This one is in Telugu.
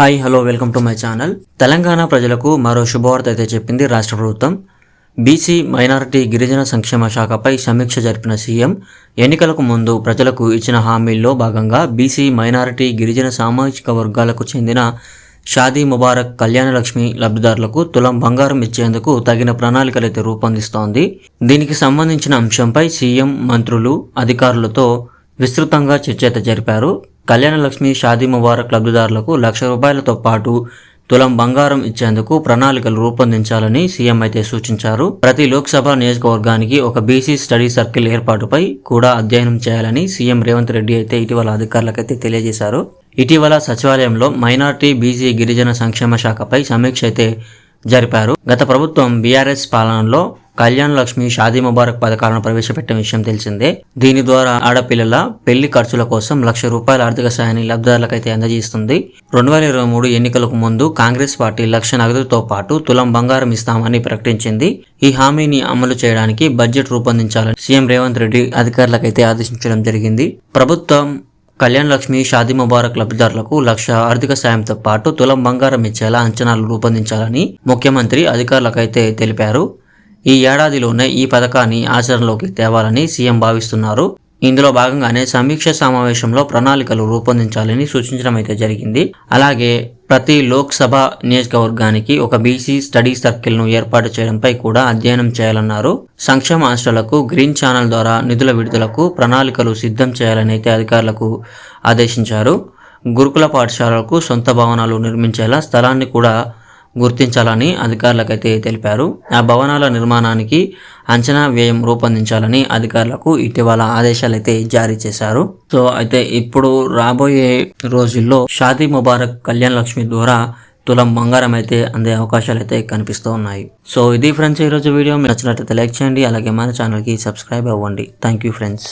Hi hello welcome to my channel. Telangana ప్రజలకు మరో శుభవార్త అయితే చెప్పింది రాష్ట్ర ప్రభుత్వం. బీసీ మైనారిటీ గిరిజన సంక్షేమ శాఖపై సమీక్ష జరిపిన సీఎం ఎన్నికలకు ముందు ప్రజలకు ఇచ్చిన హామీల్లో భాగంగా బీసీ మైనారిటీ గిరిజన సామాజిక వర్గాలకు చెందిన షాదీ ముబారక్ కళ్యాణలక్ష్మి లబ్ధిదారులకు తులం బంగారం ఇచ్చేందుకు తగిన ప్రణాళికలైతే రూపొందిస్తోంది. దీనికి సంబంధించిన అంశంపై సీఎం మంత్రులు అధికారులతో విస్తృతంగా చర్చ అయితే జరిపారు. కళ్యాణలక్ష్మి షాదీ ముబారక్ లబ్ధిదారులకు ₹1,00,000తో పాటు తులం బంగారం ఇచ్చేందుకు ప్రణాళికలు రూపొందించాలని సీఎం అయితే సూచించారు. ప్రతి లోక్సభ నియోజకవర్గానికి ఒక బీసీ స్టడీ సర్కిల్ ఏర్పాటుపై కూడా అధ్యయనం చేయాలని సీఎం రేవంత్ రెడ్డి అయితే ఇటీవల అధికారులకైతే తెలియజేశారు. ఇటీవల సచివాలయంలో మైనార్టీ బీసీ గిరిజన సంక్షేమ శాఖపై సమీక్ష అయితే జరిపారు. గత ప్రభుత్వం బీఆర్ఎస్ పాలనలో కళ్యాణలక్ష్మి షాదీ ముబారక్ పథకాలను ప్రవేశపెట్టిన విషయం తెలిసిందే. దీని ద్వారా ఆడపిల్లల పెళ్లి ఖర్చుల కోసం ₹1,00,000 ఆర్థిక సాయాన్ని లబ్ధిదారులకైతే అందజేస్తుంది. 2023 ఎన్నికలకు ముందు కాంగ్రెస్ పార్టీ ₹1,00,000 నగదుతో పాటు తులం బంగారం ఇస్తామని ప్రకటించింది. ఈ హామీని అమలు చేయడానికి బడ్జెట్ రూపొందించాలని సీఎం రేవంత్ రెడ్డి అధికారులకైతే ఆదేశించడం జరిగింది. ప్రభుత్వం కళ్యాణలక్ష్మి షాదీ ముబారక్ లబ్ధిదారులకు ₹1,00,000 ఆర్థిక సాయంతో పాటు తులం బంగారం ఇచ్చేలా అంచనాలు రూపొందించాలని ముఖ్యమంత్రి అధికారులకైతే తెలిపారు. ఈ ఏడాదిలోనే ఈ పథకాన్ని ఆచరణలోకి తేవాలని సీఎం భావిస్తున్నారు. ఇందులో భాగంగానే సమీక్ష సమావేశంలో ప్రణాళికలు రూపొందించాలని సూచించడం అయితే జరిగింది. అలాగే ప్రతి లోక్సభ నియోజకవర్గానికి ఒక బీసీ స్టడీ సర్కిల్ను ఏర్పాటు చేయడంపై కూడా అధ్యయనం చేయాలన్నారు. సంక్షేమ హాస్టళ్లకు గ్రీన్ ఛానల్ ద్వారా నిధుల విడుదలకు ప్రణాళికలు సిద్ధం చేయాలని అయితే అధికారులకు ఆదేశించారు. గురుకుల పాఠశాలలకు సొంత భవనాలు నిర్మించేలా స్థలాన్ని కూడా గుర్తించాలని అధికారులకైతే తెలిపారు. ఆ భవనాల నిర్మాణానికి అంచనా వ్యయం రూపొందించాలని అధికారులకు ఇటీవల ఆదేశాలు అయితే జారీ చేశారు. సో అయితే ఇప్పుడు రాబోయే రోజుల్లో షాదీ ముబారక్ కళ్యాణలక్ష్మి ద్వారా తులం బంగారం అయితే అందే అవకాశాలు అయితే కనిపిస్తూ ఉన్నాయి. సో ఇది ఫ్రెండ్స్ ఈరోజు వీడియో. మీకు నచ్చినట్లయితే లైక్ చేయండి, అలాగే మన ఛానల్కి సబ్స్క్రైబ్ అవ్వండి. Thank you friends.